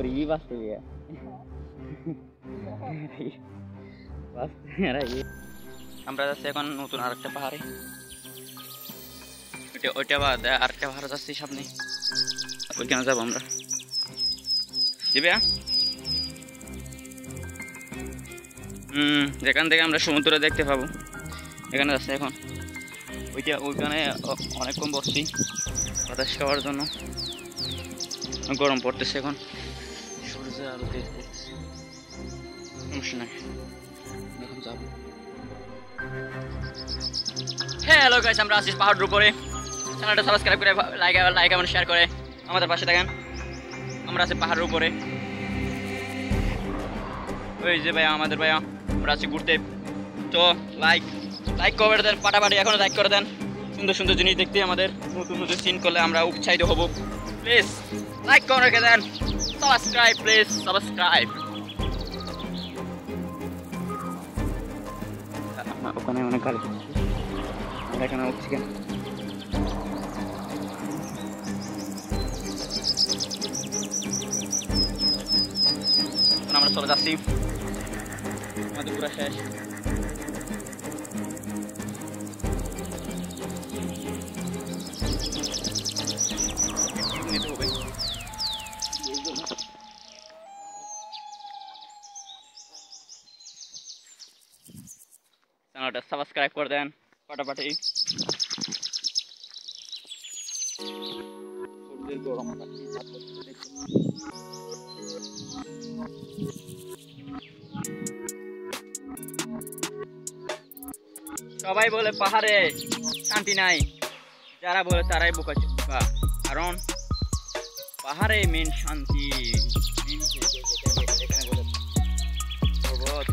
ये बात है বাস এরা আমরা যাচ্ছি এখন নতুন আরেকটা পাহাড়ে ওইটা বাদ আরেকটা পাহাড় যাচ্ছি সামনে ওইখানে যাবো আমরা দিবে যেখান থেকে আমরা সমুদ্র দেখতে পাবো এখানে যাচ্ছে এখন ওইখানে অনেকক্ষণ বসছি বাতাস খাওয়ার জন্য গরম পড়তেছে এখন সূর্যের আলো তেজ পড়তেছে সমস্যা নাই এখন যাবো হ্যালো গাইস আমরা আছি পাহাড়ের উপরে চ্যানেলটা সাবস্ক্রাইব করে লাইক এবং শেয়ার করে আমাদের পাশে থাকেন আমরা আছি পাহাড়ের উপরে ওই যে ভাইয়া আমাদের ভাইয়া আমরা আছি ঘুরতে তো লাইক করে দেন পাটাপাটি এখনো লাইক করে দেন সুন্দর সুন্দর জিনিস দেখতে আমাদের নতুন নতুন সিন করলে আমরা উৎসাহিত হব প্লিজ লাইক করে রেখে দেন সাবস্ক্রাইব প্লিজ সাবস্ক্রাইব ওখানে অনেক গাড়ি আমরা এখানে উঠছি কেন আমরা চলে যাচ্ছি আমাদের পুরা শেষ নিতে হবে চ্যানেলটা সাবস্ক্রাইব করে দেন পাটাপাটি গরম সবাই বলে পাহাড়ে শান্তি নাই যারা বলে তারাই বোকা কারণ পাহাড়ে মেন শান্তি এখানে বলে পর্বত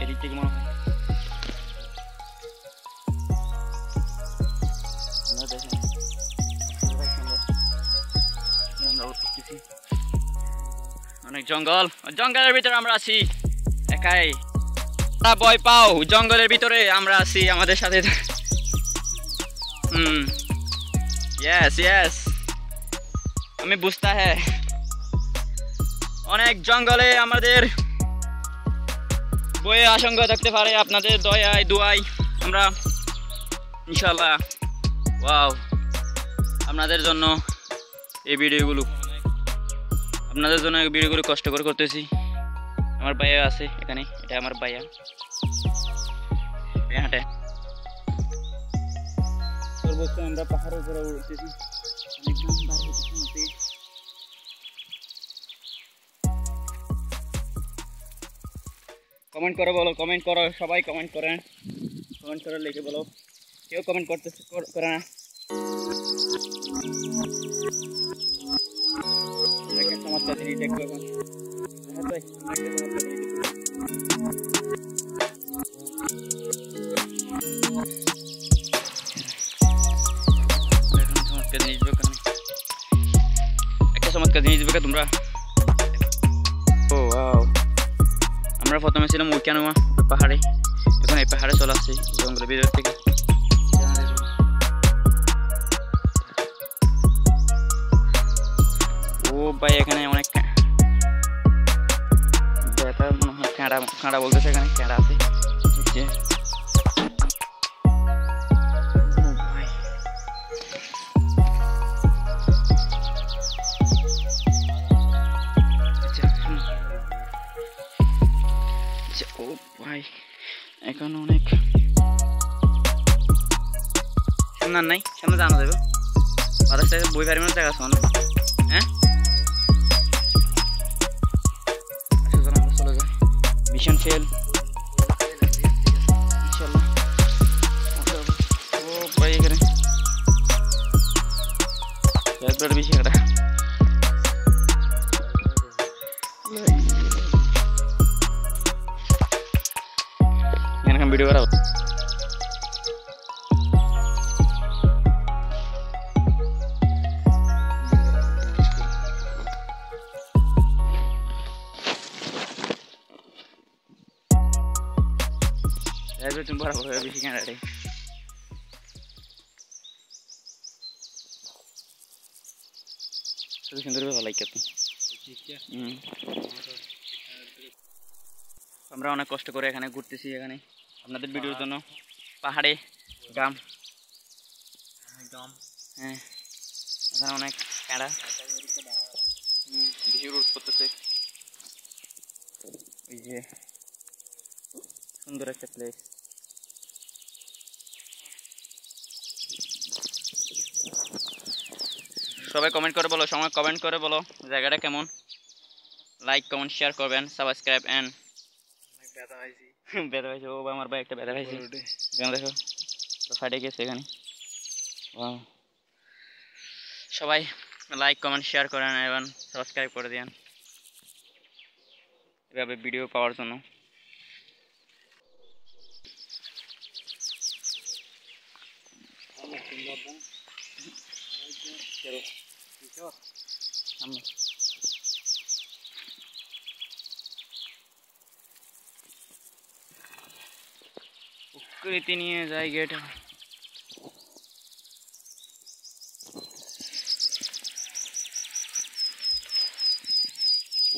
এদিক থেকে মনে হয় অনেক জঙ্গলের ভিতরে আমরা আছি একাই ভয় পাও জঙ্গলের ভিতরে আমরা আছি আমাদের সাথে ইয়েস আমি বুঝতা হ্যাঁ অনেক জঙ্গলে আমাদের বয়ে আশঙ্কা থাকতে পারে আপনাদের দয়ায় দুয়াই আমরা ইনশাআল্লাহ ওয়াও আপনাদের জন্য এই ভিডিওগুলো কষ্ট করে করতেছি আমার ভাইয়া আছে এখানে এটা আমার ভাইয়া হাঁটে সর্বোচ্চ আমরা পাহাড়ের উপরে উঠতেছি কমেন্ট করে বলো কমেন্ট করো সবাই কমেন্ট করে লিখে বলো কেউ কমেন্ট করে না চমৎকার জিনিস দেখবো এখন চমৎকার জিনিস দেখো তোমরা আমরা প্রথমে ছিলাম ওইখানে পাহাড়ে এখন এই পাহাড়ে চলে আসছি জঙ্গলের ভিতর থেকে ও ভাই এখানে অনেক মনে হয় কাঁড়া বলতেছে এখানে কাঁড়া আছে ও ভাই এখন অনেক সামনে নাই সামনে জানা যাবে বাতাসটা বই পারি মানে জায়গা শোনা হ্যাঁ আমরা চলে যাই মিশন ফেল ইনশাল্লাহ ও ভাই এখানে একবার বেশি একটা ভিডিও করা তুমি বরাবর বেশি কেন রে শুধু সুন্দর ভালো লাগে তো আমরা অনেক কষ্ট করে এখানে ঘুরতেছি এখানে আপনাদের ভিডিওর জন্য পাহাড়ে গ্রাম হ্যাঁ এখানে অনেক প্যাড়া বেশি রোদ করতেছে ওই যে সুন্দর একটা প্লেস সবাই কমেন্ট করে বলো জায়গাটা কেমন লাইক কমেন্ট শেয়ার করবেন সাবস্ক্রাইব এন্ড ব্যথা পাইছে ও আমার ভাই একটা ব্যথা পাইছে এখানে দেখো ফাটে গেছে এখানে সবাই লাইক কমেন্ট শেয়ার করেন এবং সাবস্ক্রাইব করে দিন এভাবে ভিডিও পাওয়ার জন্য প্রকৃতি নিয়ে জায়গাটা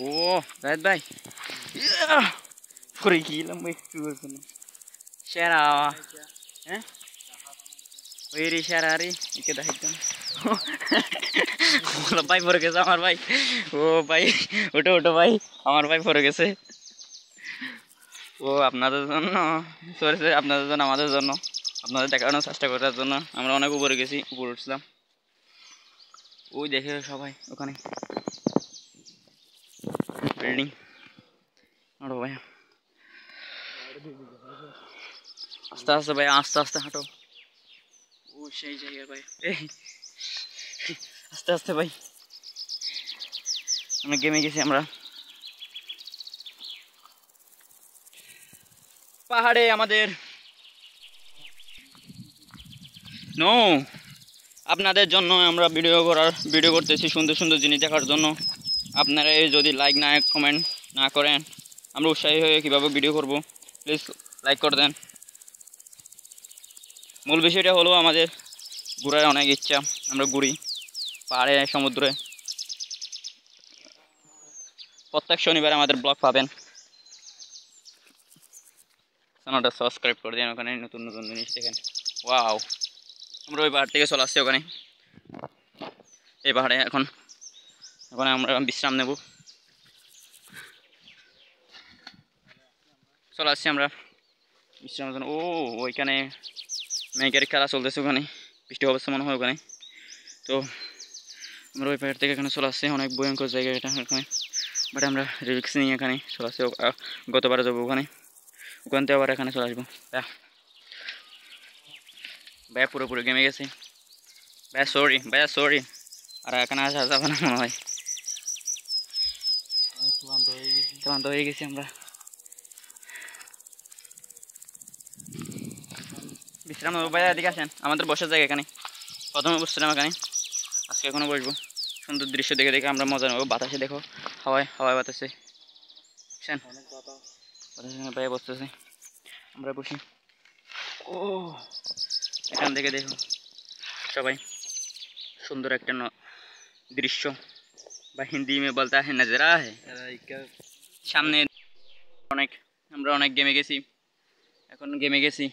ও জাহিদ ভাই পরে গেলাম ভাই সেরা হ্যাঁ ওই রে সেরা রে একে দেখাইতাম ভাই পরে গেছে আমার ভাই ও ভাই ওটো ভাই আমার ভাই পরে গেছে ও আপনাদের জন্য সরি আপনাদের জন্য আমাদের জন্য আপনাদের দেখানোর চেষ্টা করার জন্য আমরা অনেক উপরে গেছি উপরে উঠছিলাম ওই দেখে সবাই ওখানে বিল্ডিং হাঁটো ভাই আস্তে আস্তে ভাই আস্তে আস্তে হাঁটো ও সেই জায়গা ভাই আস্তে আস্তে ভাই অনেক গেমে গেছি আমরা পাহাড়ে আমাদের নো আপনাদের জন্য আমরা ভিডিও করতেছি সুন্দর সুন্দর জিনিস দেখার জন্য আপনারা যদি লাইক না কমেন্ট না করেন আমরা উৎসাহী হয়ে কীভাবে ভিডিও করব প্লিজ লাইক করে দেন মূল বিষয়টা হলো আমাদের ঘোরার অনেক ইচ্ছা আমরা ঘুরি পাহাড়ে সমুদ্রে প্রত্যেক শনিবার আমাদের ব্লগ পাবেন চ্যানেলটা সাবস্ক্রাইব করে দিন ওখানে নতুন নতুন জিনিস দেখেন ওয়াও আমরা ওই পাহাড় থেকে চলে আসছি ওখানে এই পাহাড়ে এখন আমরা বিশ্রাম নেব চলে আসছি আমরা বিশ্রামের জন্য ও ওইখানে মেঘের খেলা চলতেছে ওখানে বৃষ্টি অবস্থা মনে হয় ওখানে তো আমরা ওই পাহাড় থেকে এখানে চলে আসছি অনেক ভয়ঙ্কর জায়গা এটা এখানে বাট আমরা রিক্স নিয়ে এখানে চলে আসছি গতবার যাবো ওখান থেকে আবার এখানে চলে আসবো ভাইয়া পুরোপুরি গেমে গেছে ভাইয়া সরি আর এখানে আসা যাবে না মনে হয় ক্লান্ত হয়ে গেছি আমরা বিশ্রাম নেবো ভাইয়া এদিকে আসেন আমাদের বসার জায়গা এখানে প্রথমে বসছিলাম এখানে আজকে এখনো বসবো সুন্দর দৃশ্য দেখে দেখে আমরা মজা নেবো বাতাসে দেখো হাওয়ায় বাতাসে বাতাসে ভাইয়া বসতেছে আমরা বসি ও এখান থেকে দেখো সবাই সুন্দর একটা দৃশ্য বা হিন্দি মে বলতে है नजरा है সামনে আমরা অনেক গেমে গেছি এখন গেমে গেছি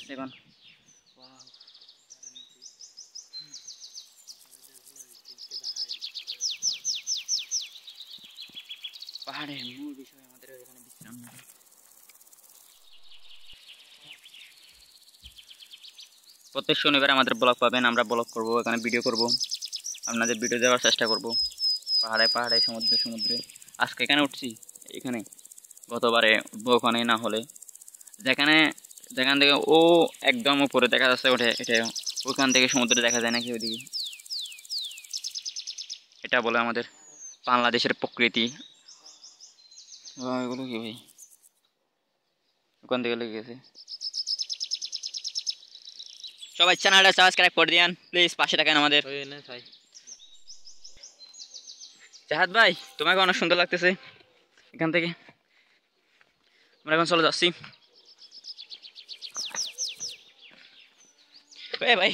এখন পাহাড়ের মূল বিষয় আমাদের এখানে বিশ্রাম নেব প্রত্যেক শনিবার আমাদের ব্লগ পাবেন আমরা ব্লগ করব এখানে ভিডিও করব আপনাদের ভিডিও দেওয়ার চেষ্টা করব পাহাড়ে সমুদ্রে আজকে এখানে উঠছি এখানে গতবারে ওখানে না হলে যেখান থেকে ও একদম উপরে দেখা যাচ্ছে ওঠে এটা ওখান থেকে সমুদ্রে দেখা যায় নাকি ওইদিকে এটা বলে আমাদের বাংলাদেশের প্রকৃতি এগুলো কি ভাই ওখান থেকে লেগে গেছে সবাই চ্যানেলটা সাবস্ক্রাইব করে দিন প্লিজ পাশে থাকেন আমাদের জাহাদ ভাই তোমাকে অনেক সুন্দর লাগতেছে এখান থেকে আমরা এখন চলে যাচ্ছি। ভাই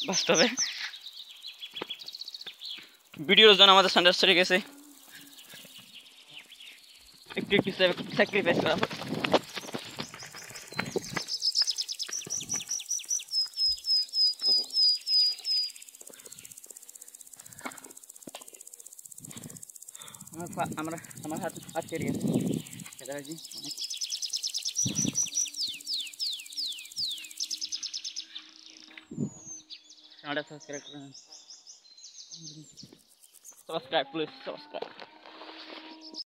বাস্তবে ভিডিওর জন্য আমাদের স্ট্যান্ডার্ড চলে গেছে, একটু একটু স্যাক্রিফাইস করা। আমার হাত কেটে গেছে, অনেক সাবস্ক্রাইব প্লিজ, সাবস্ক্রাইব।